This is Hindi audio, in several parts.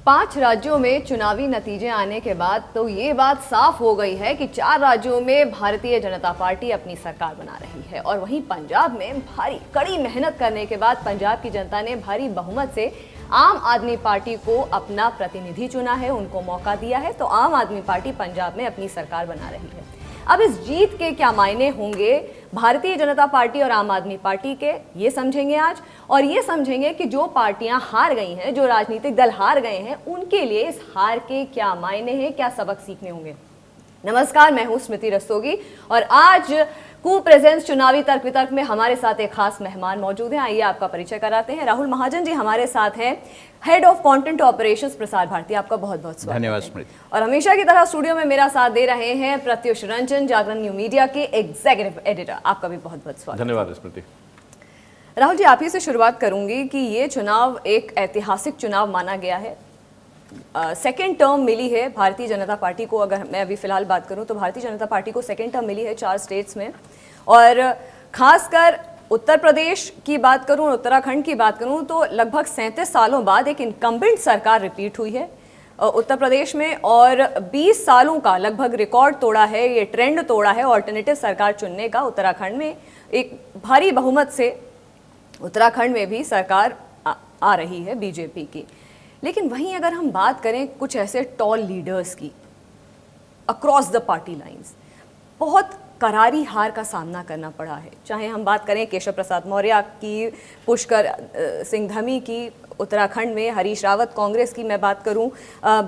5 राज्यों में चुनावी नतीजे आने के बाद तो ये बात साफ हो गई है कि 4 राज्यों में भारतीय जनता पार्टी अपनी सरकार बना रही है और वहीं पंजाब में भारी कड़ी मेहनत करने के बाद पंजाब की जनता ने भारी बहुमत से आम आदमी पार्टी को अपना प्रतिनिधि चुना है, उनको मौका दिया है। तो आम आदमी पार्टी पंजाब में अपनी सरकार बना रही है। अब इस जीत के क्या मायने होंगे भारतीय जनता पार्टी और आम आदमी पार्टी के, ये समझेंगे आज। और ये समझेंगे कि जो पार्टियां हार गई हैं, जो राजनीतिक दल हार गए हैं, उनके लिए इस हार के क्या मायने हैं, क्या सबक सीखने होंगे। नमस्कार, मैं हूं स्मृति रस्तोगी और आज कू प्रेजेंस चुनावी तर्क वितर्क में हमारे साथ एक खास मेहमान मौजूद हैं। आइए आपका परिचय कराते हैं। राहुल महाजन जी हमारे साथ हैं, head of content operations Prasar Bharati. आपका बहुत बहुत स्वागत। धन्यवाद स्मृति। और हमेशा की तरह स्टूडियो में मेरा साथ दे रहे हैं प्रत्युष रंजन, जागरण न्यू मीडिया के एग्जीक्यूटिव एडिटर। आपका भी बहुत बहुत स्वागत। धन्यवाद स्मृति। राहुल जी, आप ही से शुरुआत करूंगी कि ये चुनाव एक ऐतिहासिक चुनाव माना गया है। सेकेंड टर्म मिली है भारतीय जनता पार्टी को। अगर मैं अभी फिलहाल बात करूं तो भारतीय जनता पार्टी को सेकेंड टर्म मिली है 4 स्टेट्स में, और खासकर उत्तर प्रदेश की बात करूं और उत्तराखंड की बात करूं तो लगभग 37 सालों बाद एक इनकम्बेंट सरकार रिपीट हुई है उत्तर प्रदेश में, और 20 सालों का लगभग रिकॉर्ड तोड़ा है, ये ट्रेंड तोड़ा है ऑल्टरनेटिव सरकार चुनने का। उत्तराखंड में एक भारी बहुमत से उत्तराखंड में भी सरकार आ रही है बीजेपी की। लेकिन वहीं अगर हम बात करें कुछ ऐसे टॉल लीडर्स की अक्रॉस द पार्टी लाइंस, बहुत करारी हार का सामना करना पड़ा है। चाहे हम बात करें केशव प्रसाद मौर्य की, पुष्कर सिंह धामी की उत्तराखंड में, हरीश रावत कांग्रेस की मैं बात करूं,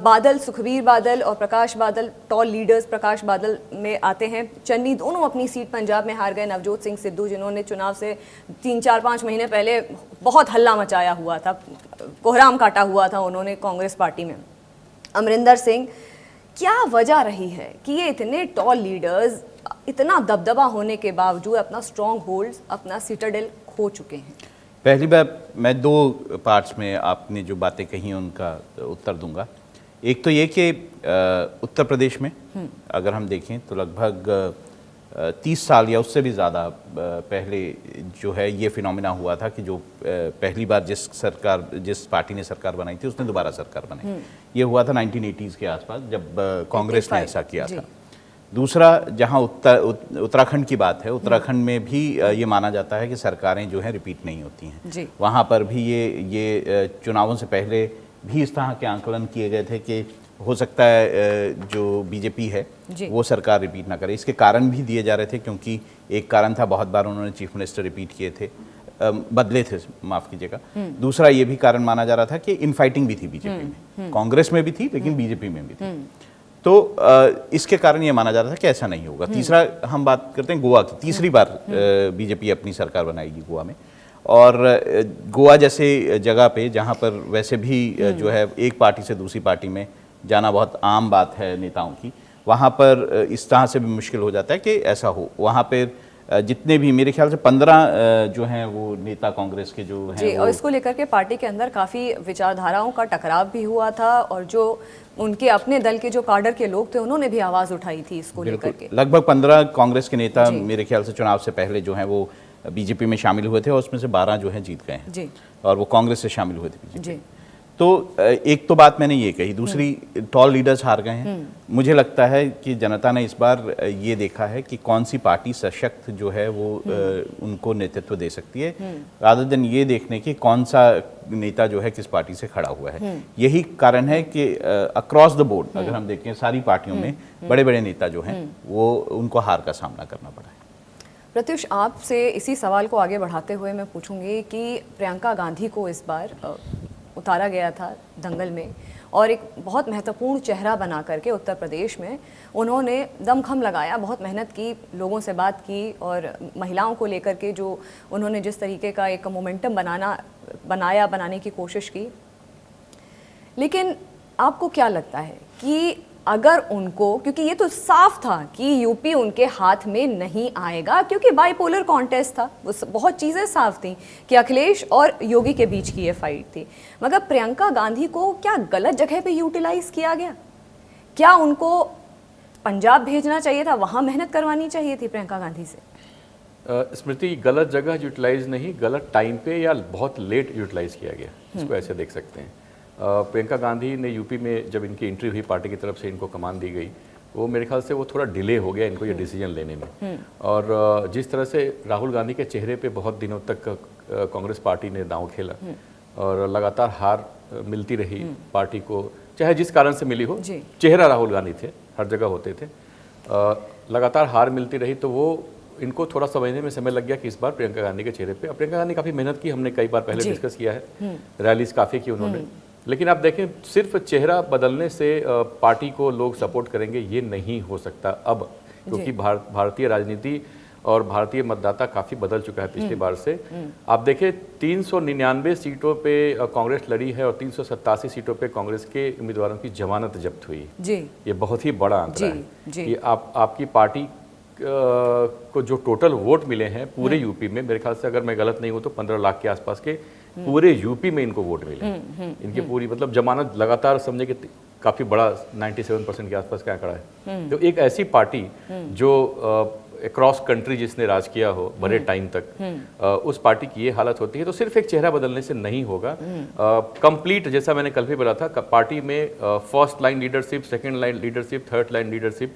बादल, सुखबीर बादल और प्रकाश बादल, टॉल लीडर्स प्रकाश बादल में आते हैं। चन्नी दोनों अपनी सीट पंजाब में हार गए। नवजोत सिंह सिद्धू जिन्होंने चुनाव से 3-4-5 महीने पहले बहुत हल्ला मचाया हुआ था, कोहराम काटा हुआ था उन्होंने कांग्रेस पार्टी में। अमरिंदर सिंह, क्या वजह रही है कि ये इतने टॉल लीडर्स इतना दबदबा होने के बावजूद अपना स्ट्रॉन्ग होल्ड, अपना सिटाडेल खो चुके हैं? पहली बात, मैं 2 पार्ट्स में आपने जो बातें कही उनका उत्तर दूंगा। एक तो ये कि उत्तर प्रदेश में अगर हम देखें तो लगभग 30 साल या उससे भी ज़्यादा पहले जो है ये फिनोमिना हुआ था कि जो पहली बार जिस पार्टी ने सरकार बनाई थी उसने दोबारा सरकार बनाई। ये हुआ था 1980s के आसपास, जब कांग्रेस ने ऐसा किया था। दूसरा, जहां उत्तराखंड की बात है, उत्तराखंड में भी ये माना जाता है कि सरकारें जो हैं रिपीट नहीं होती हैं। वहाँ पर भी ये चुनावों से पहले भी इस तरह के आंकलन किए गए थे कि हो सकता है जो बीजेपी है वो सरकार रिपीट ना करे। इसके कारण भी दिए जा रहे थे, क्योंकि एक कारण था बहुत बार उन्होंने चीफ मिनिस्टर रिपीट किए थे, बदले थे, माफ़ कीजिएगा। दूसरा ये भी कारण माना जा रहा था कि इनफाइटिंग भी थी बीजेपी में, कांग्रेस में भी थी लेकिन बीजेपी में भी थी। तो इसके कारण ये माना जा रहा था कि ऐसा नहीं होगा। तीसरा, हम बात करते हैं गोवा की। तीसरी बार बीजेपी अपनी सरकार बनाएगी गोवा में, और गोवा जैसे जगह पे जहाँ पर वैसे भी जो है एक पार्टी से दूसरी पार्टी में जाना बहुत आम बात है नेताओं की, वहाँ पर इस तरह से भी मुश्किल हो जाता है कि ऐसा हो। वहाँ पर जितने भी, मेरे ख्याल से 15 जो हैं वो नेता कांग्रेस के जो हैं जी, और इसको लेकर के पार्टी के अंदर काफ़ी विचारधाराओं का टकराव भी हुआ था, और जो उनके अपने दल के जो काडर के लोग थे उन्होंने भी आवाज़ उठाई थी इसको लेकर के। लगभग 15 कांग्रेस के नेता मेरे ख्याल से चुनाव से पहले जो हैं वो बीजेपी में शामिल हुए थे, और उसमें से 12 जो हैं जीत गए हैं, और वो कांग्रेस से शामिल हुए थे बीजेपी। तो एक तो बात मैंने ये कही। दूसरी, टॉल लीडर्स हार गए हैं। मुझे लगता है कि जनता ने इस बार ये देखा है कि कौन सी पार्टी सशक्त जो है वो उनको नेतृत्व दे सकती है, रादर देन ये देखने कि कौन सा नेता जो है किस पार्टी से खड़ा हुआ है। यही कारण है कि अक्रॉस द बोर्ड अगर हम देखें सारी पार्टियों में बड़े बड़े नेता जो हैं वो उनको हार का सामना करना पड़ा है। प्रत्युष, आपसे इसी सवाल को आगे बढ़ाते हुए मैं पूछूंगी कि प्रियंका गांधी को इस बार उतारा गया था दंगल में, और एक बहुत महत्वपूर्ण चेहरा बना करके उत्तर प्रदेश में उन्होंने दमखम लगाया, बहुत मेहनत की, लोगों से बात की, और महिलाओं को लेकर के जो उन्होंने जिस तरीके का एक मोमेंटम बनाने की कोशिश की। लेकिन आपको क्या लगता है कि अगर उनको, क्योंकि ये तो साफ था कि यूपी उनके हाथ में नहीं आएगा, क्योंकि बाइपोलर कॉन्टेस्ट था, बहुत चीज़ें साफ थी कि अखिलेश और योगी के बीच की ये फाइट थी, मगर प्रियंका गांधी को क्या गलत जगह पे यूटिलाइज किया गया? क्या उनको पंजाब भेजना चाहिए था, वहाँ मेहनत करवानी चाहिए थी प्रियंका गांधी से? स्मृति, गलत जगह यूटिलाइज नहीं, गलत टाइम पे या बहुत लेट यूटिलाइज किया गया, इसको ऐसे देख सकते हैं। प्रियंका गांधी ने यूपी में जब इनकी एंट्री हुई, पार्टी की तरफ से इनको कमान दी गई, वो मेरे ख्याल से वो थोड़ा डिले हो गया इनको ये डिसीजन लेने में। और जिस तरह से राहुल गांधी के चेहरे पे बहुत दिनों तक कांग्रेस पार्टी ने दांव खेला और लगातार हार मिलती रही पार्टी को, चाहे जिस कारण से मिली हो, चेहरा राहुल गांधी थे, हर जगह होते थे, लगातार हार मिलती रही, तो वो इनको थोड़ा समझने में समय लग गया कि इस बार प्रियंका गांधी के चेहरे पे, प्रियंका गांधी काफ़ी मेहनत की, हमने कई बार पहले डिस्कस किया है, रैलीज काफ़ी की उन्होंने, लेकिन आप देखें सिर्फ चेहरा बदलने से पार्टी को लोग सपोर्ट करेंगे ये नहीं हो सकता अब, क्योंकि भारतीय राजनीति और भारतीय मतदाता काफ़ी बदल चुका है पिछली बार से। आप देखें 399 सीटों पे कांग्रेस लड़ी है और 387 सीटों पे कांग्रेस के उम्मीदवारों की जमानत जब्त हुई जी। ये बहुत ही बड़ा आंकड़ा है। ये आपकी पार्टी को जो टोटल वोट मिले हैं पूरे यूपी में, मेरे ख्याल से अगर मैं गलत नहीं हूँ तो 15 लाख के आसपास के पूरे यूपी में इनको वोट मिले, इनकी पूरी मतलब जमानत लगातार समझे कि काफ़ी बड़ा 97% के आसपास का आंकड़ा है। तो एक ऐसी पार्टी जो अक्रॉस कंट्री जिसने राज किया हो बड़े टाइम तक, उस पार्टी की ये हालत होती है, तो सिर्फ एक चेहरा बदलने से नहीं होगा। कंप्लीट जैसा मैंने कल भी बोला था, पार्टी में first line leadership, second line leadership, third line leadership,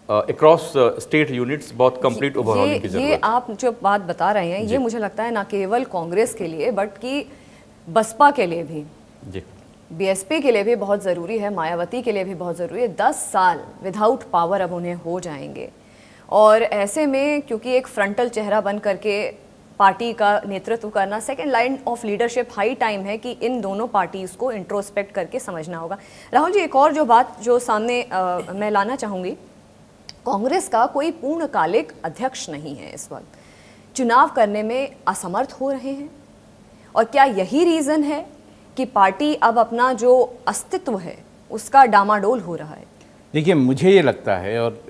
across state units बहुत कंप्लीट ओवरऑलिंग की जरूरत है। ये आप जो बात बता रहे हैं ये मुझे लगता है ना केवल कांग्रेस के लिए बट कि बसपा के लिए भी जी, बीएसपी के लिए भी बहुत ज़रूरी है, मायावती के लिए भी बहुत ज़रूरी है। 10 साल विदाउट पावर अब उन्हें हो जाएंगे और ऐसे में क्योंकि एक फ्रंटल चेहरा बन करके पार्टी का नेतृत्व करना, second line of leadership, high time है कि इन दोनों पार्टीज़ को इंट्रोस्पेक्ट करके समझना होगा। राहुल जी, एक और जो बात जो सामने मैं लाना चाहूँगी, कांग्रेस का कोई पूर्णकालिक अध्यक्ष नहीं है इस वक्त, चुनाव करने में असमर्थ हो रहे हैं, और क्या यही रीज़न है कि पार्टी अब अपना जो अस्तित्व है उसका डामाडोल हो रहा है? देखिए, मुझे ये लगता है, और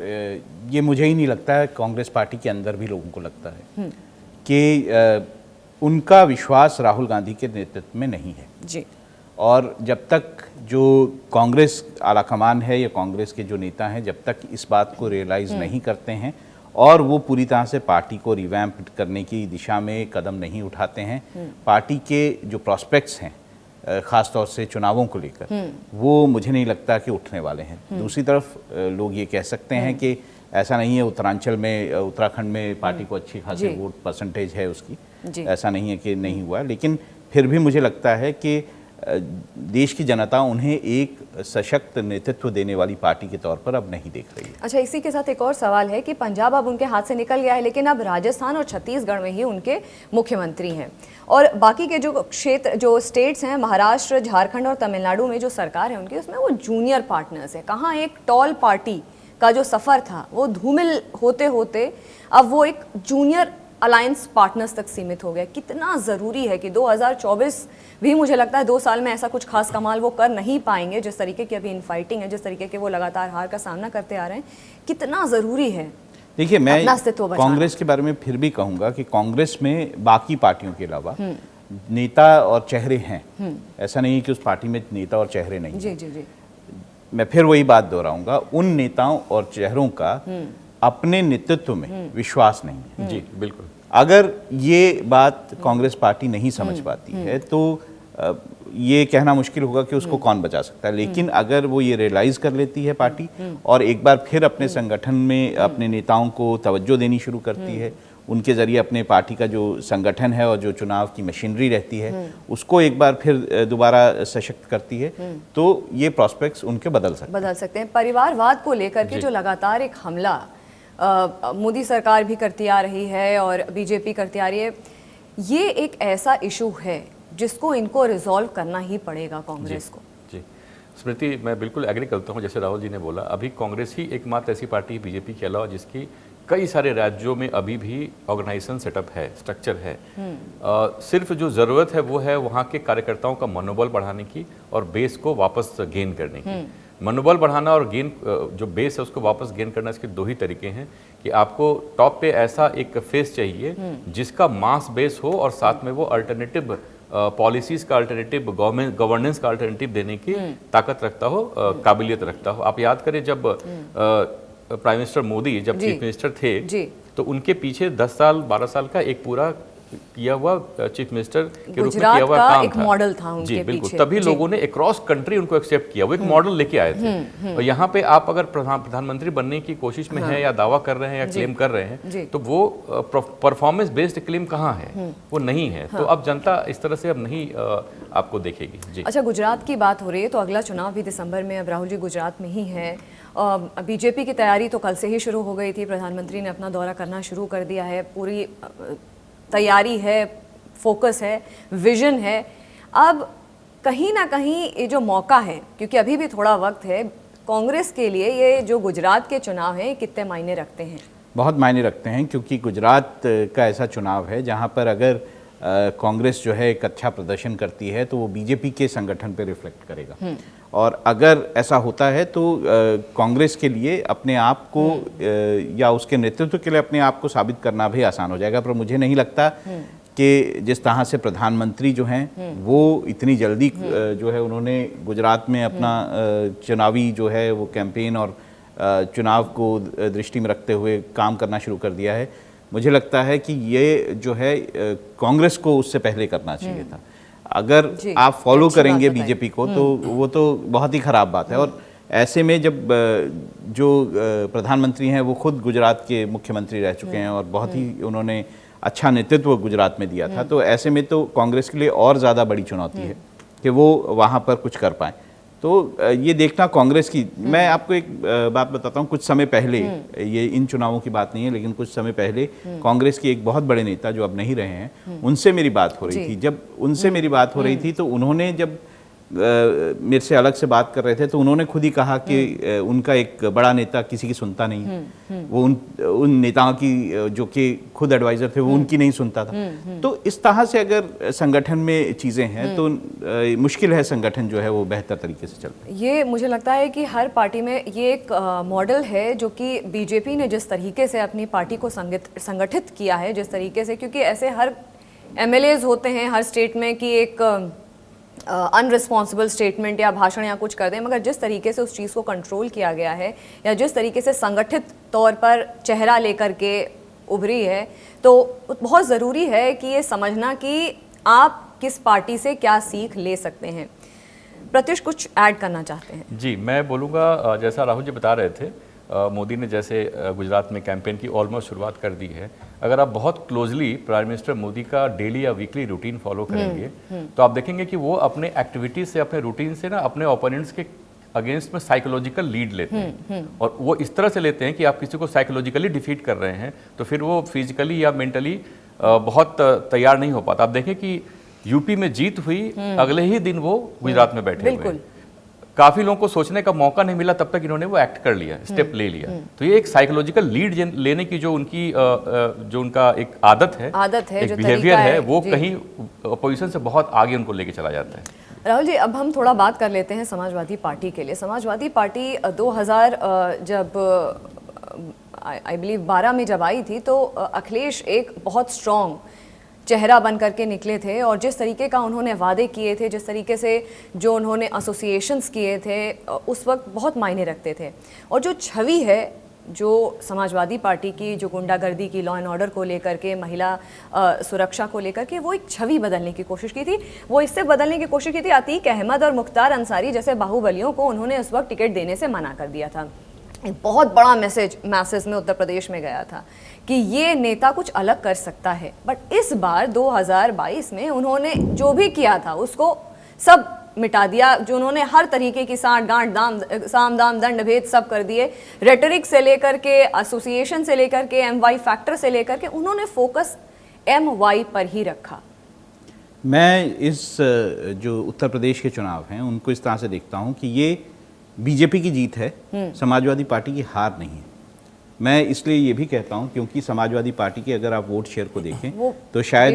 ये मुझे ही नहीं लगता है, कांग्रेस पार्टी के अंदर भी लोगों को लगता है कि उनका विश्वास राहुल गांधी के नेतृत्व में नहीं है जी। और जब तक जो कांग्रेस आलाकमान है या कांग्रेस के जो नेता हैं, जब तक इस बात को रियलाइज़ नहीं करते हैं और वो पूरी तरह से पार्टी को रिवैम्प करने की दिशा में कदम नहीं उठाते हैं, पार्टी के जो प्रॉस्पेक्ट्स हैं ख़ास तौर से चुनावों को लेकर, वो मुझे नहीं लगता कि उठने वाले हैं। दूसरी तरफ लोग ये कह सकते हैं कि ऐसा नहीं है, उत्तरांचल में, उत्तराखंड में पार्टी को अच्छी खासी वोट परसेंटेज है उसकी, ऐसा नहीं है कि नहीं हुआ, लेकिन फिर भी मुझे लगता है कि देश की जनता उन्हें एक सशक्त नेतृत्व देने वाली पार्टी के तौर पर अब नहीं देख रही है। अच्छा, इसी के साथ एक और सवाल है कि पंजाब अब उनके हाथ से निकल गया है, लेकिन अब राजस्थान और छत्तीसगढ़ में ही उनके मुख्यमंत्री हैं, और बाकी के जो क्षेत्र, जो स्टेट्स हैं, महाराष्ट्र, झारखंड और तमिलनाडु में जो सरकार है उनकी, उसमें वो जूनियर पार्टनर्स है। कहाँ एक टॉल पार्टी का जो सफ़र था वो धूमिल होते होते अब वो एक जूनियर अलायंस पार्टनर्स तक सीमित हो गया। कितना ज़रूरी है कि 2024 भी, मुझे लगता है 2 साल में ऐसा कुछ खास कमाल वो कर नहीं पाएंगे, जिस तरीके की अभी इनफाइटिंग है, जिस तरीके के वो लगातार हार का सामना करते आ रहे हैं, कितना ज़रूरी है। देखिए, मैं कांग्रेस के बारे में फिर भी कहूँगा कि कांग्रेस में बाकी पार्टियों के अलावा नेता और चेहरे हैं, ऐसा नहीं है कि उस पार्टी में नेता और चेहरे नहीं। जी जी जी, मैं फिर वही बात दोहराऊंगा, उन नेताओं और चेहरों का अपने नेतृत्व में विश्वास नहीं है। जी बिल्कुल। अगर ये बात कांग्रेस पार्टी नहीं समझ पाती है तो ये कहना मुश्किल होगा कि उसको कौन बचा सकता है, लेकिन अगर वो ये रियलाइज़ कर लेती है पार्टी और एक बार फिर अपने संगठन में अपने नेताओं को तवज्जो देनी शुरू करती है, उनके ज़रिए अपने पार्टी का जो संगठन है और जो चुनाव की मशीनरी रहती है उसको एक बार फिर दोबारा सशक्त करती है, तो ये प्रॉस्पेक्ट्स उनके बदल सकते हैं। परिवारवाद को लेकर के जो लगातार एक हमला मोदी सरकार भी करती आ रही है और बीजेपी करती आ रही है, ये एक ऐसा इशू है जिसको इनको रिजॉल्व करना ही पड़ेगा कांग्रेस को। जी स्मृति, मैं बिल्कुल एग्री करता हूँ, जैसे राहुल जी ने बोला, अभी कांग्रेस ही एकमात्र ऐसी पार्टी बीजेपी के अलावा जिसकी कई सारे राज्यों में अभी भी ऑर्गेनाइजेशन सेटअप है, स्ट्रक्चर है। सिर्फ जो ज़रूरत है वो है वहाँ के कार्यकर्ताओं का मनोबल बढ़ाने की और बेस को वापस गेन करने की। मनोबल बढ़ाना और गेन, जो बेस है उसको वापस गेन करना, इसके 2 ही तरीके हैं कि आपको टॉप पे ऐसा एक फेस चाहिए जिसका मास बेस हो और साथ में वो अल्टरनेटिव पॉलिसीज़ का अल्टरनेटिव, गवर्नेंस का अल्टरनेटिव देने की ताकत रखता हो, काबिलियत रखता हो। आप याद करें जब प्राइम मिनिस्टर मोदी जब चीफ मिनिस्टर थे तो उनके पीछे 10 साल 12 साल का एक पूरा किया हुआ चीफ मिनिस्टर के रूप में गुजरात किया हुआ का काम एक था। मॉडल था उनके जी बिल्कुल, पीछे। तभी जी। लोगों ने अक्रॉस कंट्री उनको एक्सेप्ट किया, वो एक मॉडल लेके आए थे। और यहाँ पे आप अगर प्रधानमंत्री बनने की कोशिश में हैं या दावा कर रहे हैं या क्लेम कर रहे जी। हैं, तो वो परफॉर्मेंस बेस्ड क्लेम कहाँ है, वो नहीं है। तो अब जनता इस तरह से अब नहीं आपको देखेगी। जी अच्छा, गुजरात की बात हो रही है तो अगला चुनाव भी दिसंबर में, अब राहुल जी गुजरात में ही है। बीजेपी की तैयारी तो कल से ही शुरू हो गई थी, प्रधानमंत्री ने अपना दौरा करना शुरू कर दिया है, पूरी तैयारी है, फोकस है, विजन है। अब कहीं ना कहीं ये जो मौका है, क्योंकि अभी भी थोड़ा वक्त है, कांग्रेस के लिए ये जो गुजरात के चुनाव हैं कितने मायने रखते हैं? बहुत मायने रखते हैं, क्योंकि गुजरात का ऐसा चुनाव है जहां पर अगर कांग्रेस जो है एक अच्छा प्रदर्शन करती है तो वो बीजेपी के संगठन पे रिफ्लेक्ट करेगा। और अगर ऐसा होता है तो कांग्रेस के लिए अपने आप को या उसके नेतृत्व के लिए अपने आप को साबित करना भी आसान हो जाएगा। पर मुझे नहीं लगता कि जिस तरह से प्रधानमंत्री जो हैं वो इतनी जल्दी जो है उन्होंने गुजरात में अपना चुनावी जो है वो कैंपेन और चुनाव को दृष्टि में रखते हुए काम करना शुरू कर दिया है। मुझे लगता है कि ये जो है कांग्रेस को उससे पहले करना चाहिए था। अगर आप फॉलो करेंगे बीजेपी को तो वो तो बहुत ही खराब बात है। और ऐसे में जब जो प्रधानमंत्री हैं वो खुद गुजरात के मुख्यमंत्री रह चुके हैं और बहुत ही उन्होंने अच्छा नेतृत्व गुजरात में दिया था, तो ऐसे में तो कांग्रेस के लिए और ज़्यादा बड़ी चुनौती है कि वो वहाँ पर कुछ कर पाएँ। तो ये देखना कांग्रेस की, मैं आपको एक बात बताता हूँ। कुछ समय पहले, ये इन चुनावों की बात नहीं है, लेकिन कुछ समय पहले कांग्रेस के एक बहुत बड़े नेता जो अब नहीं रहे हैं, उनसे मेरी बात हो रही थी। जब उनसे मेरी बात हो रही थी तो उन्होंने जब मेरे से अलग से बात कर रहे थे तो उन्होंने खुद ही कहा कि उनका एक बड़ा नेता किसी की सुनता नहीं है। वो उन नेताओं की जो कि खुद एडवाइजर थे वो उनकी नहीं सुनता था। तो इस तरह से अगर संगठन में चीज़ें हैं तो मुश्किल है संगठन जो है वो बेहतर तरीके से चल पाए। ये मुझे लगता है कि हर पार्टी में ये एक मॉडल है जो कि बीजेपी ने जिस तरीके से अपनी पार्टी को संगठित किया है, जिस तरीके से, क्योंकि ऐसे हर एमएलएज होते हैं हर स्टेट में कि एक अनरिस्पॉन्सिबल स्टेटमेंट या भाषण या कुछ कर दें, मगर जिस तरीके से उस चीज़ को कंट्रोल किया गया है या जिस तरीके से संगठित तौर पर चेहरा लेकर के उभरी है, तो बहुत ज़रूरी है कि ये समझना कि आप किस पार्टी से क्या सीख ले सकते हैं। प्रत्युष कुछ ऐड करना चाहते हैं? जी, मैं बोलूँगा जैसा राहुल जी बता रहे थे, मोदी ने जैसे गुजरात में कैंपेन की ऑलमोस्ट शुरुआत कर दी है। अगर आप बहुत क्लोजली प्राइम मिनिस्टर मोदी का डेली या वीकली रूटीन फॉलो करेंगे तो आप देखेंगे कि वो अपने एक्टिविटीज से, अपने रूटीन से ना अपने ओपोनेंट्स के अगेंस्ट में साइकोलॉजिकल लीड लेते हैं। और वो इस तरह से लेते हैं कि आप किसी को साइकोलॉजिकली डिफीट कर रहे हैं तो फिर वो फिजिकली या मेंटली बहुत तैयार नहीं हो पाता। आप देखें कि यूपी में जीत हुई, अगले ही दिन वो गुजरात में बैठे हुए हैं। काफी लोगों को सोचने का मौका नहीं मिला, तब तक इन्होंने वो एक्ट कर लिया, स्टेप ले लिया। तो ये एक साइकोलॉजिकल लीड लेने की जो उनका एक आदत है, एक बिहेवियर है, वो कहीं अपोजिशन से बहुत आगे उनको लेके चला जाता है। राहुल जी, अब हम थोड़ा बात कर लेते हैं समाजवादी पार्टी के लिए। समाजवादी पार्टी 2000 जब आई बिलीव 12 में जब आई थी तो अखिलेश एक बहुत स्ट्रॉन्ग चेहरा बन करके निकले थे और जिस तरीके का उन्होंने वादे किए थे, जिस तरीके से जो उन्होंने एसोसिएशंस किए थे, उस वक्त बहुत मायने रखते थे। और जो छवि है जो समाजवादी पार्टी की, जो गुंडागर्दी की, लॉ एंड ऑर्डर को लेकर के, महिला सुरक्षा को लेकर के, वो एक छवि बदलने की कोशिश की थी। वो इससे बदलने की कोशिश की थी, अतीक अहमद और मुख्तार अंसारी जैसे बाहुबलियों को उन्होंने उस वक्त टिकट देने से मना कर दिया था। एक बहुत बड़ा मैसेज में उत्तर प्रदेश में गया था कि ये नेता कुछ अलग कर सकता है। बट इस बार 2022 में उन्होंने जो भी किया था उसको सब मिटा दिया। जो उन्होंने हर तरीके की साठ गांठ साम दाम दंड भेद सब कर दिए, रेटरिक से लेकर के, एसोसिएशन से लेकर के, MY फैक्टर से लेकर के, उन्होंने फोकस MY पर ही रखा। मैं इस जो उत्तर प्रदेश के चुनाव हैं उनको इस तरह से देखता हूं कि ये बीजेपी की जीत है, समाजवादी पार्टी की हार नहीं है। मैं इसलिए ये भी कहता हूं क्योंकि समाजवादी पार्टी के अगर आप वोट शेयर को देखें तो शायद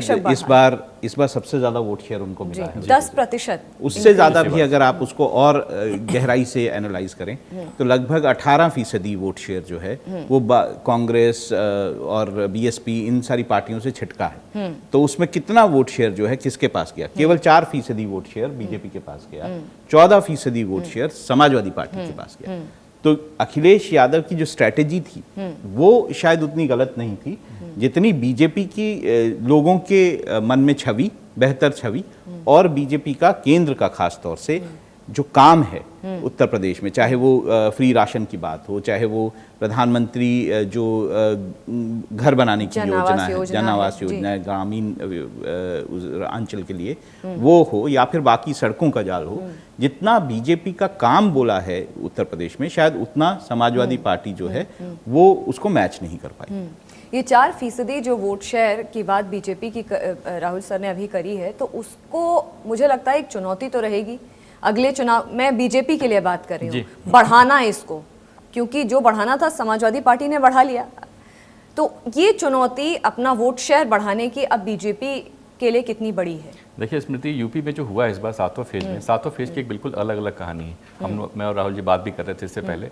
इस बार सबसे ज्यादा वोट शेयर उनको मिला है, 10%। उससे ज्यादा भी अगर आप उसको और गहराई से एनालाइज करें तो लगभग 18% वोट शेयर जो है वो कांग्रेस और BSP इन सारी पार्टियों से छिटका है। तो उसमें कितना वोट शेयर जो है किसके पास गया? केवल 4% वोट शेयर बीजेपी के पास गया, 14% वोट शेयर समाजवादी पार्टी के पास गया। तो अखिलेश यादव की जो स्ट्रैटेजी थी वो शायद उतनी गलत नहीं थी जितनी बीजेपी की लोगों के मन में छवि, बेहतर छवि, और बीजेपी का केंद्र का खास तौर से जो काम है उत्तर प्रदेश में, चाहे वो फ्री राशन की बात हो, चाहे वो प्रधानमंत्री जो घर बनाने की योजना है, जन आवास योजना है ग्रामीण अंचल के लिए, वो हो, या फिर बाकी सड़कों का जाल हो, जितना बीजेपी का काम बोला है उत्तर प्रदेश में, शायद उतना समाजवादी पार्टी जो है वो उसको मैच नहीं कर पाई। ये 4% जो वोट शेयर की बात बीजेपी की राहुल सर ने अभी करी है, तो उसको मुझे लगता है एक चुनौती तो रहेगी अगले चुनाव। मैं बीजेपी के लिए बात कर रही हूँ, बढ़ाना है इसको, क्योंकि जो बढ़ाना था समाजवादी पार्टी ने बढ़ा लिया। तो ये चुनौती अपना वोट शेयर बढ़ाने की अब बीजेपी के लिए कितनी बड़ी है? देखिए स्मृति, यूपी में जो हुआ इस बार 7वां फेज में, 7वां फेज की एक बिल्कुल अलग अलग कहानी है। मैं और राहुल जी बात भी कर रहे थे इससे पहले।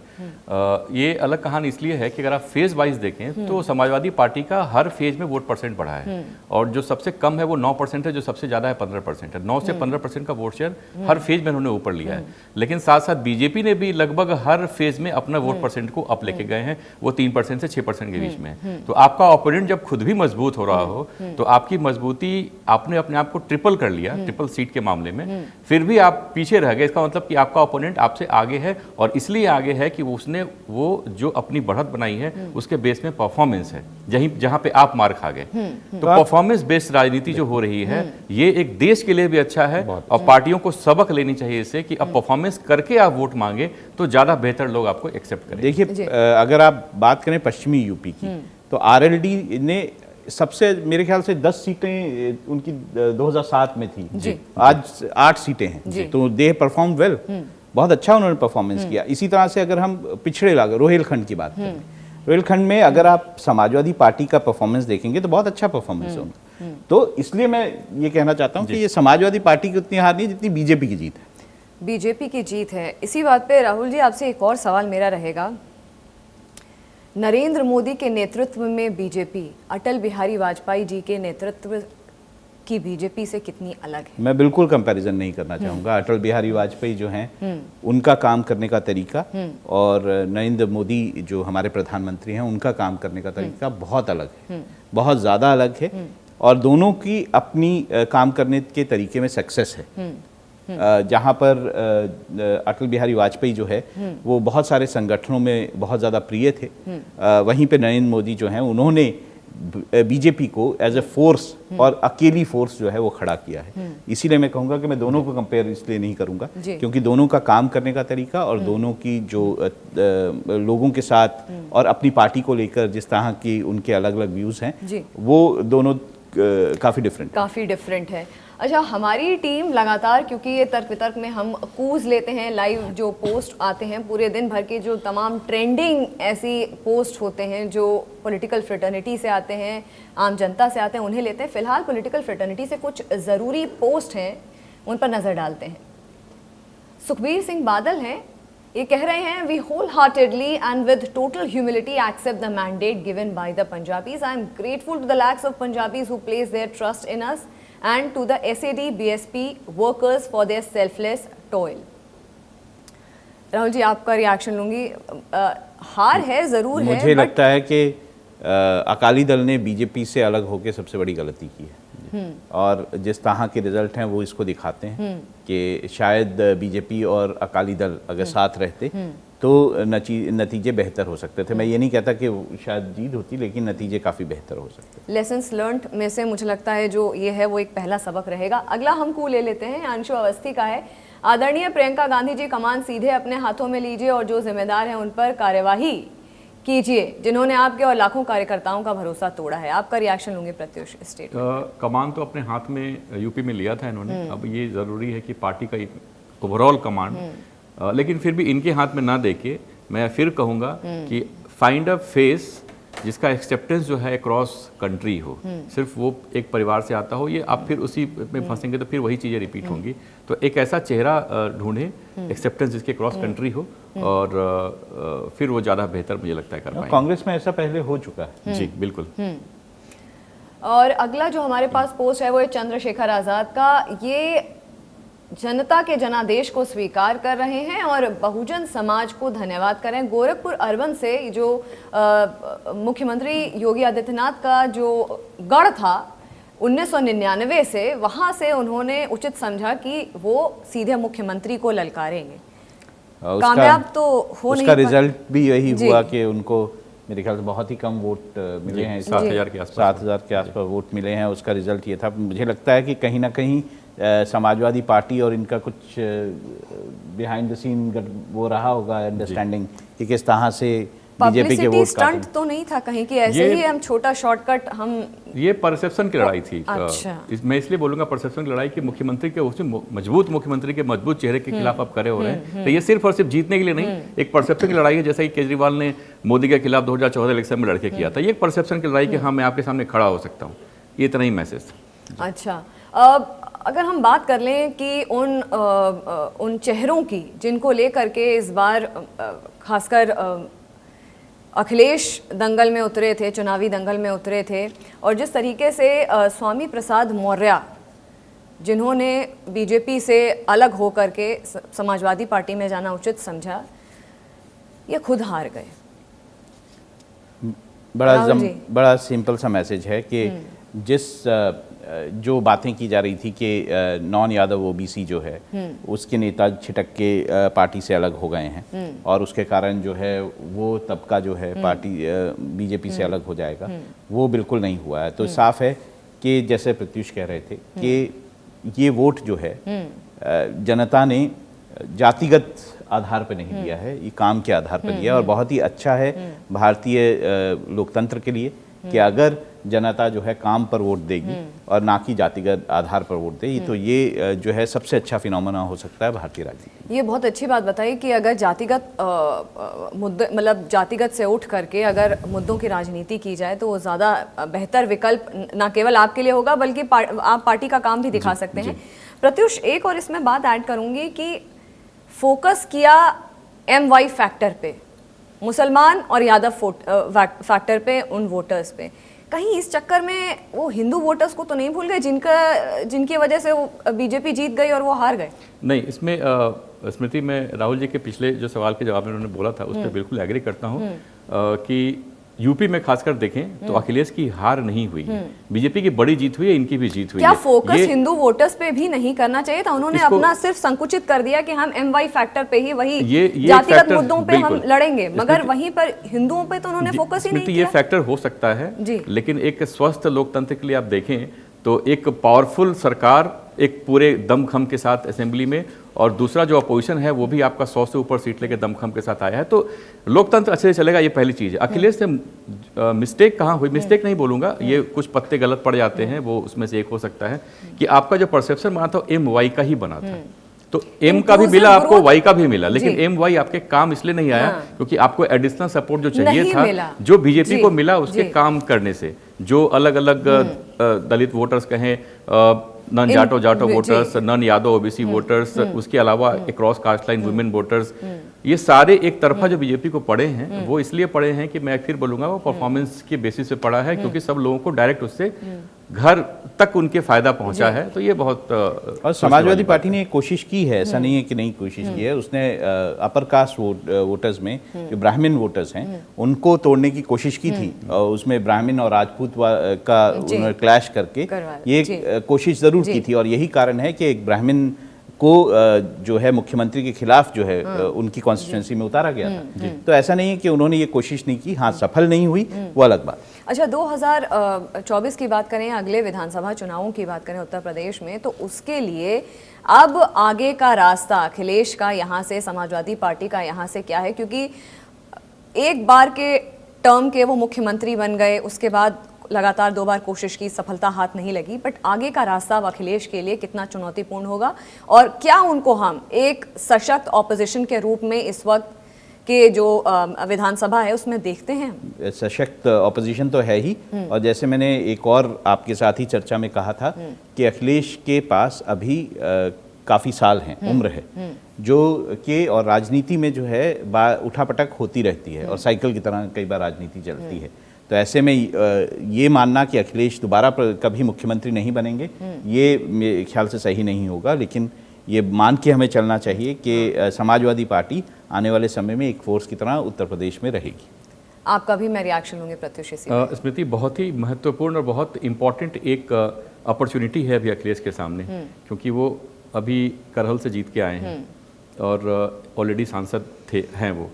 ये अलग कहानी इसलिए है कि अगर आप फेज वाइज देखें तो समाजवादी पार्टी का हर फेज में वोट परसेंट बढ़ा है, और जो सबसे कम है वो 9% है, जो सबसे ज़्यादा है 15% है। 9 से 15% का वोट शेयर हर फेज में उन्होंने ऊपर लिया है। लेकिन साथ साथ बीजेपी ने भी लगभग हर फेज में अपना वोट परसेंट को अप लेके गए हैं, वो 3% से 6% के बीच में है। तो आपका ओपोनेंट जब खुद भी मजबूत हो रहा हो तो आपकी मजबूती, आपने अपने आप को ट्रिपल कर लिया, ट्रिपल सीट के मामले में, फिर भी आप पीछे रह गए। इसका मतलब कि आपका ओपोनेंट आपसे आगे है, और इसलिए आगे है कि उसने वो जो अपनी बढ़त बनाई है उसके बेस में परफॉर्मेंस है, जहां पे आप मार खा गए। तो परफॉर्मेंस बेस्ड राजनीति जो हो रही है ये एक देश के लिए भी अच्छा है, और पार्टियों को सबक लेनी चाहिए इससे कि अब परफॉर्मेंस करके आप वोट मांगे तो ज्यादा बेहतर लोग आपको एक्सेप्ट करें। देखिए, अगर आप बात करें पश्चिमी यूपी की, तो आरएलडी ने सबसे, मेरे ख्याल से 10 सीटें उनकी 2007 में थी, आज 8 सीटें हैं, तो दे परफॉर्म वेल, बहुत अच्छा उन्होंने परफॉर्मेंस किया। इसी तरह से अगर हम पिछड़े इलाके रोहिलखंड की बात करें, रोहिलखंड में अगर आप समाजवादी पार्टी का परफॉर्मेंस देखेंगे तो बहुत अच्छा परफॉर्मेंस है उनका। तो इसलिए मैं ये कहना चाहता हूँ कि ये समाजवादी पार्टी की उतनी हार नहीं जितनी बीजेपी की जीत है। बीजेपी की जीत है। इसी बात पे राहुल जी आपसे एक और सवाल मेरा रहेगा, नरेंद्र मोदी के नेतृत्व में बीजेपी अटल बिहारी वाजपेयी जी के नेतृत्व की बीजेपी से कितनी अलग है? मैं बिल्कुल कंपैरिजन नहीं करना चाहूँगा। अटल बिहारी वाजपेयी जो हैं उनका काम करने का तरीका और नरेंद्र मोदी जो हमारे प्रधानमंत्री हैं उनका काम करने का तरीका बहुत अलग है, बहुत ज़्यादा अलग है, और दोनों की अपनी काम करने के तरीके में सक्सेस है। जहाँ पर अटल बिहारी वाजपेयी जो है वो बहुत सारे संगठनों में बहुत ज़्यादा प्रिय थे, वहीं पे नरेंद्र मोदी जो हैं उन्होंने बीजेपी को एज ए फोर्स और अकेली फोर्स जो है वो खड़ा किया है। इसीलिए मैं कहूँगा कि मैं दोनों को कंपेयर इसलिए नहीं करूँगा क्योंकि दोनों का काम करने का तरीका और दोनों की जो लोगों के साथ और अपनी पार्टी को लेकर जिस तरह की उनके अलग अलग व्यूज़ हैं वो दोनों काफ़ी डिफरेंट है। अच्छा, हमारी टीम लगातार, क्योंकि ये तर्क वितर्क में हम कूज लेते हैं, लाइव जो पोस्ट आते हैं पूरे दिन भर के, जो तमाम ट्रेंडिंग ऐसी पोस्ट होते हैं जो पॉलिटिकल फ्रेटर्निटी से आते हैं, आम जनता से आते हैं, उन्हें लेते हैं। फिलहाल पॉलिटिकल फ्रेटर्निटी से कुछ ज़रूरी पोस्ट हैं, उन पर नज़र डालते हैं। सुखबीर सिंह बादल हैं, ये कह रहे हैं, we wholeheartedly and with total humility accept the mandate given by the Punjabis. I am grateful to the lakhs of Punjabis who place their trust in us and to the SAD BSP workers for their selfless toil। Rahul ji, आपका रिएक्शन लूंगी। हार है, जरूर है, मुझे लगता है कि अकाली दल ने बीजेपी से अलग होकर सबसे बड़ी गलती की है, और जिस तरह के रिजल्ट हैं वो इसको दिखाते हैं कि शायद बीजेपी और अकाली दल अगर साथ रहते तो नतीजे बेहतर हो सकते थे। मैं ये नहीं कहता कि शायद जीत होती, लेकिन नतीजे काफ़ी बेहतर हो सकते। लेसन्स लर्न्ड में से मुझे लगता है जो ये है वो एक पहला सबक रहेगा। अगला हम को ले लेते हैं, अंशु अवस्थी का है। आदरणीय प्रियंका गांधी जी, कमान सीधे अपने हाथों में लीजिए और जो जिम्मेदार हैं उन पर कार्यवाही कीजिए, जिन्होंने आपके और लाखों कार्यकर्ताओं का भरोसा तोड़ा है। आपका रिएक्शन लूंगे प्रत्युष स्टेट। कमान तो अपने हाथ में यूपी में लिया था इन्होंने, अब ये ज़रूरी है कि पार्टी का ओवरऑल कमांड, लेकिन फिर भी इनके हाथ में ना देके मैं फिर कहूँगा कि फाइंड अ फेस जिसका एक्सेप्टेंस जो है अक्रॉस कंट्री हो, सिर्फ वो एक परिवार से आता हो, ये आप फिर उसी में फंसेंगे तो फिर वही चीज़ें रिपीट होंगी। तो एक ऐसा चेहरा ढूंढे एक्सेप्टेंस जिसके क्रॉस कंट्री हो, और फिर वो ज़्यादा बेहतर मुझे लगता है कर पाएंगे। कांग्रेस में ऐसा पहले हो चुका है। जी बिल्कुल। और अगला जो हमारे पास पोस्ट है वो है चंद्रशेखर आज़ाद का। ये जनता के जनादेश को स्वीकार कर रहे हैं और बहुजन समाज को धन्यवाद कर रहे हैं। गोरखपुर अर्बन से जो मुख्यमंत्री योगी आदित्यनाथ का जो गढ़ था 1999 से, वहां से उन्होंने उचित समझा कि वो सीधे मुख्यमंत्री को ललकारेंगे। कामयाब तो हो नहीं उसका रिजल्ट भी यही जी। हुआ कि उनको मेरे ख्याल से बहुत ही कम वोट मिले हैं, 7,000 के आसपास 7,000 के आसपास वोट मिले हैं। उसका रिजल्ट ये था। मुझे लगता है कि कहीं ना कहीं समाजवादी पार्टी और इनका कुछ बिहाइंड द सीन वो रहा होगा अंडरस्टैंडिंग कि किस तरह से बीजेपी के पब्लिसिटी वोट स्टंट तो नहीं था कहीं कि ऐसे ये- ही हम छोटा शॉर्टकट हम ये परसेप्शन की लड़ाई थी। अच्छा। मैं इसलिए बोलूंगा परसेप्शन की लड़ाई कि मुख्यमंत्री के उसमें मजबूत मुख्यमंत्री के मजबूत चेहरे के खिलाफ आप खड़े हो रहे हैं, तो ये सिर्फ और सिर्फ जीतने के लिए नहीं, एक परसेप्शन की लड़ाई है। जैसा कि केजरीवाल ने मोदी के खिलाफ 2014 इलेक्शन में लड़के किया था, ये एक परसेप्शन की लड़ाई कि हाँ मैं आपके सामने खड़ा हो सकता हूँ, ये इतना ही मैसेज था। अच्छा। अगर हम बात कर लें कि उन चेहरों की जिनको लेकर के इस बार खासकर अखिलेश दंगल में उतरे थे, चुनावी दंगल में उतरे थे, और जिस तरीके से स्वामी प्रसाद मौर्य जिन्होंने बीजेपी से अलग होकर के समाजवादी पार्टी में जाना उचित समझा, ये खुद हार गए। राहुल जी। बड़ा सिंपल सा मैसेज है कि जिस जो बातें की जा रही थी कि नॉन यादव ओबीसी जो है उसके नेता छिटक के पार्टी से अलग हो गए हैं और उसके कारण जो है वो तबका जो है पार्टी बीजेपी से अलग हो जाएगा, वो बिल्कुल नहीं हुआ है। तो साफ है कि जैसे प्रत्युष कह रहे थे कि ये वोट जो है जनता ने जातिगत आधार पर नहीं दिया है, ये काम के आधार पर दिया है। और बहुत ही अच्छा है भारतीय लोकतंत्र के लिए कि अगर जनता जो है काम पर वोट देगी और ना कि जातिगत आधार पर वोट देगी, तो ये जो है सबसे अच्छा फिनोमेना हो सकता है भारतीय राजनीति। ये बहुत अच्छी बात बताई कि अगर जातिगत मुद्दे मतलब जातिगत से उठ करके अगर मुद्दों की राजनीति की जाए तो वो ज़्यादा बेहतर विकल्प ना केवल आपके लिए होगा बल्कि आप पार्टी का काम भी दिखा सकते हैं। प्रत्युष, एक और इसमें बात ऐड करूंगी कि फोकस किया MY फैक्टर पे, मुसलमान और यादव फैक्टर पे, उन वोटर्स पे। कहीं इस चक्कर में वो हिंदू वोटर्स को तो नहीं भूल गए जिनकी वजह से वो बीजेपी जीत गई और वो हार गए? नहीं, इसमें स्मृति में राहुल जी के पिछले जो सवाल के जवाब में उन्होंने बोला था उस पर बिल्कुल एग्री करता हूँ कि यूपी में खासकर देखें तो अखिलेश की हार नहीं हुई है, बीजेपी की बड़ी जीत हुई है, इनकी भी जीत हुई क्या है। फोकस हिंदू वोटर्स पे भी नहीं करना चाहिए था? उन्होंने अपना सिर्फ संकुचित कर दिया कि हम MY फैक्टर पे ही वही जातिगत मुद्दों पे हम लड़ेंगे, मगर वहीं पर हिंदुओं पे तो उन्होंने फोकस ही नहीं किया। ये फैक्टर हो सकता है लेकिन एक स्वस्थ लोकतंत्र के लिए आप देखें तो एक पावरफुल सरकार एक पूरे दमखम के साथ असेंबली में, और दूसरा जो अपोजिशन है वो भी आपका 100 से ऊपर सीट लेके दमखम के साथ आया है, तो लोकतंत्र अच्छे से चलेगा, ये पहली चीज़ है। अखिलेश से मिस्टेक कहाँ हुई? मिस्टेक नहीं बोलूँगा, ये कुछ पत्ते गलत पड़ जाते हैं, वो उसमें से एक हो सकता है कि आपका जो परसेप्शन बना था MY का ही बना था, तो M का भी मिला आपको, Y का भी मिला, लेकिन MY आपके काम इसलिए नहीं आया क्योंकि आपको एडिशनल सपोर्ट जो चाहिए था, जो बीजेपी को मिला उसके काम करने से, जो अलग अलग दलित वोटर्स कहें, नॉन जाटो voters, non Yadav OBC voters, उसके अलावा across caste line women voters, ये सारे एक तरफा जो बीजेपी को पड़े हैं वो इसलिए पड़े हैं कि मैं फिर बोलूंगा वो परफॉर्मेंस के बेसिस पे पड़ा है, क्योंकि सब लोगों को डायरेक्ट उससे घर तक उनके फायदा पहुंचा है, तो ये बहुत और समाजवादी पार्टी ने कोशिश की है, ऐसा नहीं है कि नहीं कोशिश की है। उसने अपर कास्ट वोटर्स में जो ब्राह्मण वोटर्स हैं उनको तोड़ने की कोशिश की थी, और उसमें ब्राह्मण और राजपूत का उन्होंने क्लैश करके ये कोशिश जरूर की थी, और यही कारण है कि एक ब्राह्मण को जो है मुख्यमंत्री के खिलाफ जो है उनकी कॉन्स्टिट्यूंसी में उतारा गया था। तो ऐसा नहीं है कि उन्होंने ये कोशिश नहीं की, हाँ सफल नहीं हुई, वो अलग बात। अच्छा, 2024 की बात करें, अगले विधानसभा चुनावों की बात करें उत्तर प्रदेश में, तो उसके लिए अब आगे का रास्ता अखिलेश का यहाँ से, समाजवादी पार्टी का यहाँ से क्या है? क्योंकि एक बार के टर्म के वो मुख्यमंत्री बन गए, उसके बाद लगातार 2 बार कोशिश की, सफलता हाथ नहीं लगी, बट आगे का रास्ता अब अखिलेश के लिए कितना चुनौतीपूर्ण होगा, और क्या उनको हम एक सशक्त ऑपोजिशन के रूप में इस वक्त के जो विधानसभा है उसमें देखते हैं? सशक्त ऑपोजिशन तो है ही, और जैसे मैंने एक और आपके साथ ही चर्चा में कहा था कि अखिलेश के पास अभी काफ़ी साल हैं, उम्र है, जो कि और राजनीति में जो है उठापटक होती रहती है और साइकिल की तरह कई बार राजनीति चलती है। तो ऐसे में ये मानना कि अखिलेश दोबारा कभी मुख्यमंत्री नहीं बनेंगे, ये मेरे ख्याल से सही नहीं होगा। लेकिन ये मान के हमें चलना चाहिए कि समाजवादी पार्टी आने वाले समय में एक फोर्स की तरह उत्तर प्रदेश में रहेगी। आपका भी मैं रिएक्शन लूंगी प्रत्युष इसी पे। स्मृति, बहुत ही महत्वपूर्ण और बहुत इम्पॉर्टेंट एक अपॉर्चुनिटी है अभी अखिलेश के सामने, क्योंकि वो अभी करहल से जीत के आए हैं और ऑलरेडी सांसद हैं वो।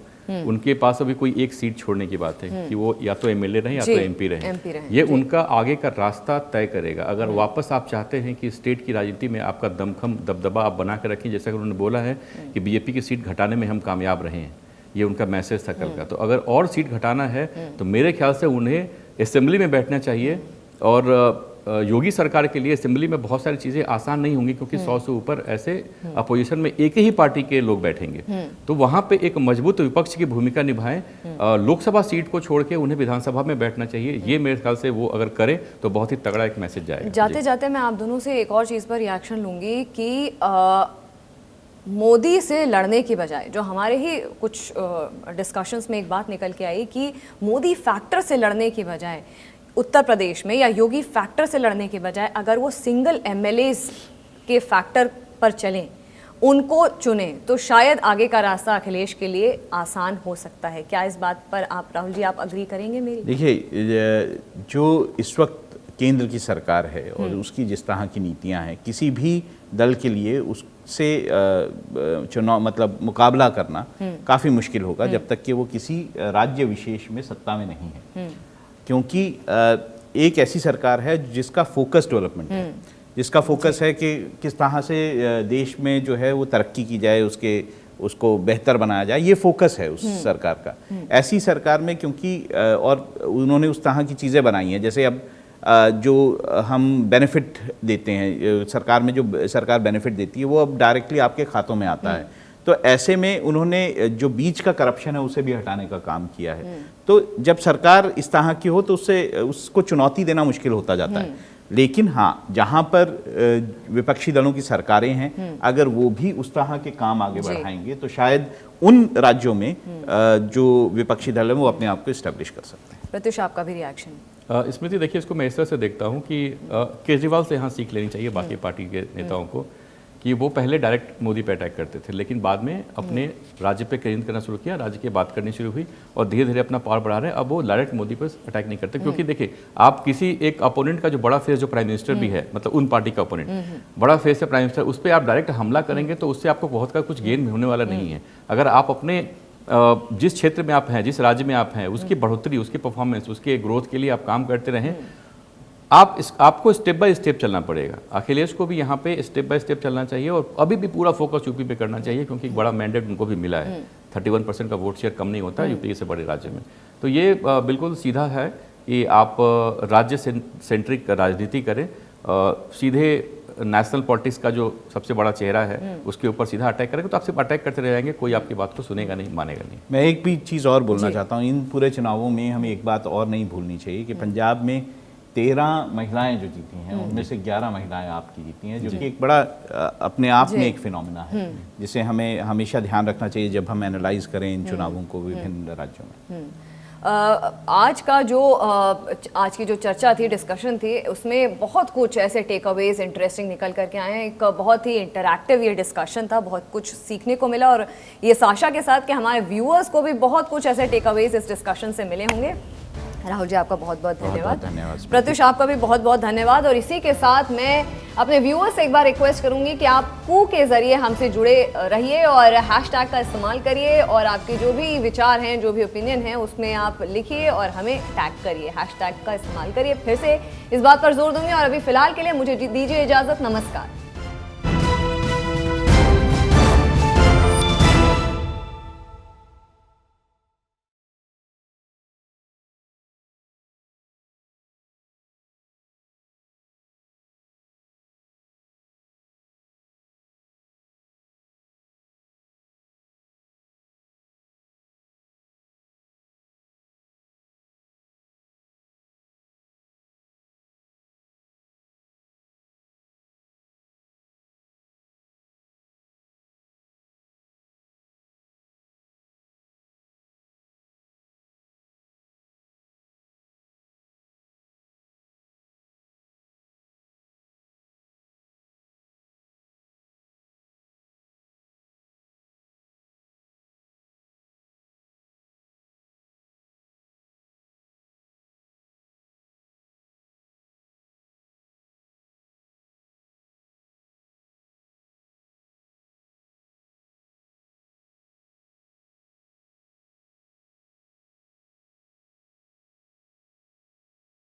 उनके पास अभी कोई एक सीट छोड़ने की बात है कि वो या तो एमएलए रहें या तो एमपी रहें। ये उनका आगे का रास्ता तय करेगा। अगर वापस आप चाहते हैं कि स्टेट की राजनीति में आपका दमखम दबदबा आप बना कर रखें, जैसा कि उन्होंने बोला है कि बीजेपी की सीट घटाने में हम कामयाब रहे हैं, ये उनका मैसेज था कल का। तो अगर और सीट घटाना है तो मेरे ख्याल से उन्हें असेंबली में बैठना चाहिए। और योगी सरकार के लिए असेंबली में बहुत सारी चीज़ें आसान नहीं होंगी, क्योंकि 100 से ऊपर ऐसे अपोजिशन में एक ही पार्टी के लोग बैठेंगे। तो वहाँ पे एक मजबूत विपक्ष की भूमिका निभाएं। लोकसभा सीट को छोड़ के उन्हें विधानसभा में बैठना चाहिए। ये मेरे ख्याल से वो अगर करें तो बहुत ही तगड़ा एक मैसेज जाएगा। जाते जाते मैं आप दोनों से एक और चीज़ पर रिएक्शन लूंगी कि मोदी से लड़ने की बजाय, जो हमारे ही कुछ डिस्कशंस में एक बात निकल के आई कि मोदी फैक्टर से लड़ने की बजाय उत्तर प्रदेश में, या योगी फैक्टर से लड़ने के बजाय अगर वो सिंगल एमएलएज के फैक्टर पर चलें, उनको चुनें, तो शायद आगे का रास्ता अखिलेश के लिए आसान हो सकता है। क्या इस बात पर आप, राहुल जी, आप अग्री करेंगे मेरी? देखिए, जो इस वक्त केंद्र की सरकार है और उसकी जिस तरह की नीतियां हैं, किसी भी दल के लिए उससे चुनाव मतलब मुकाबला करना काफ़ी मुश्किल होगा जब तक कि वो किसी राज्य विशेष में सत्ता में नहीं है। क्योंकि एक ऐसी सरकार है जिसका फोकस डेवलपमेंट है, जिसका फोकस है कि किस तरह से देश में जो है वो तरक्की की जाए, उसको बेहतर बनाया जाए, ये फोकस है उस सरकार का। ऐसी सरकार में क्योंकि और उन्होंने उस तरह की चीज़ें बनाई हैं, जैसे अब जो हम बेनिफिट देते हैं, सरकार में जो सरकार बेनिफिट देती है वो अब डायरेक्टली आपके खातों में आता है। तो ऐसे में उन्होंने जो बीच का करप्शन है उसे भी हटाने का काम किया है। तो जब सरकार इस तरह की हो तो उसको चुनौती देना मुश्किल होता जाता है। लेकिन हाँ, जहाँ पर विपक्षी दलों की सरकारें हैं, अगर वो भी उस तरह के काम आगे बढ़ाएंगे तो शायद उन राज्यों में जो विपक्षी दल है वो अपने आप को इस्टेब्लिश कर सकते हैं। प्रत्युष, आपका भी रिएक्शन? स्मृति, देखिए, इसको मैं इस तरह से देखता हूँ कि केजरीवाल से यहाँ सीख लेनी चाहिए बाकी पार्टी के नेताओं को, कि वो पहले डायरेक्ट मोदी पे अटैक करते थे, लेकिन बाद में अपने राज्य पे केंद्रित करना शुरू किया, राज्य की बात करनी शुरू हुई और धीरे धीरे अपना पावर बढ़ा रहे हैं। अब वो डायरेक्ट मोदी पर अटैक नहीं करते, क्योंकि देखिए, आप किसी एक अपोनेंट का जो बड़ा फेस, जो प्राइम मिनिस्टर भी है, मतलब उन पार्टी का अपोनेंट बड़ा फेस है प्राइम मिनिस्टर, उस पर आप डायरेक्ट हमला करेंगे तो उससे आपको बहुत का कुछ गेन होने वाला नहीं है। अगर आप अपने जिस क्षेत्र में आप हैं, जिस राज्य में आप हैं, उसकी बढ़ोतरी, उसकी परफॉर्मेंस, उसके ग्रोथ के लिए आप काम करते रहें, आपको स्टेप बाय स्टेप चलना पड़ेगा। अखिलेश को भी यहाँ पे स्टेप बाय स्टेप चलना चाहिए और अभी भी पूरा फोकस यूपी पे करना चाहिए, क्योंकि एक बड़ा मैंडेट उनको भी मिला है। 31% का वोट शेयर कम नहीं होता यूपी से बड़े राज्य में। तो ये बिल्कुल सीधा है कि आप राज्य सेंट्रिक राजनीति करें, सीधे नेशनल पॉलिटिक्स का जो सबसे बड़ा चेहरा है उसके ऊपर सीधा अटैक करेंगे तो आप सिर्फ अटैक करते रह जाएंगे, कोई आपकी बात को सुनेगा नहीं, मानेगा नहीं। मैं एक भी चीज़ और बोलना चाहता हूँ, इन पूरे चुनावों में हमें एक बात और नहीं भूलनी चाहिए कि पंजाब में 13 महिलाएं जो जीती हैं, उनमें से 11 महिलाएं आपकी जीती हैं, जो कि एक बड़ा अपने आप में एक फिनोमिना है, जिसे हमें हमेशा ध्यान रखना चाहिए जब हम एनालाइज करें इन चुनावों को विभिन्न राज्यों में। आज की जो चर्चा थी, डिस्कशन थी, उसमें बहुत कुछ ऐसे टेक अवेज इंटरेस्टिंग निकल करके आए हैं। एक बहुत ही इंटरैक्टिव ये डिस्कशन था, बहुत कुछ सीखने को मिला और ये आशा के साथ कि हमारे व्यूअर्स को भी बहुत कुछ ऐसे टेक अवेज इस डिस्कशन से मिले होंगे। राहुल जी, आपका बहुत बहुत धन्यवाद। प्रत्युष, आपका भी बहुत बहुत धन्यवाद। और इसी के साथ मैं अपने व्यूअर्स से एक बार रिक्वेस्ट करूंगी कि आप कू के जरिए हमसे जुड़े रहिए और हैशटैग का इस्तेमाल करिए और आपके जो भी विचार हैं, जो भी ओपिनियन है, उसमें आप लिखिए और हमें टैग करिए, हैशटैग का इस्तेमाल करिए। फिर से इस बात पर जोर दूंगी और अभी फिलहाल के लिए मुझे दीजिए इजाजत। नमस्कार।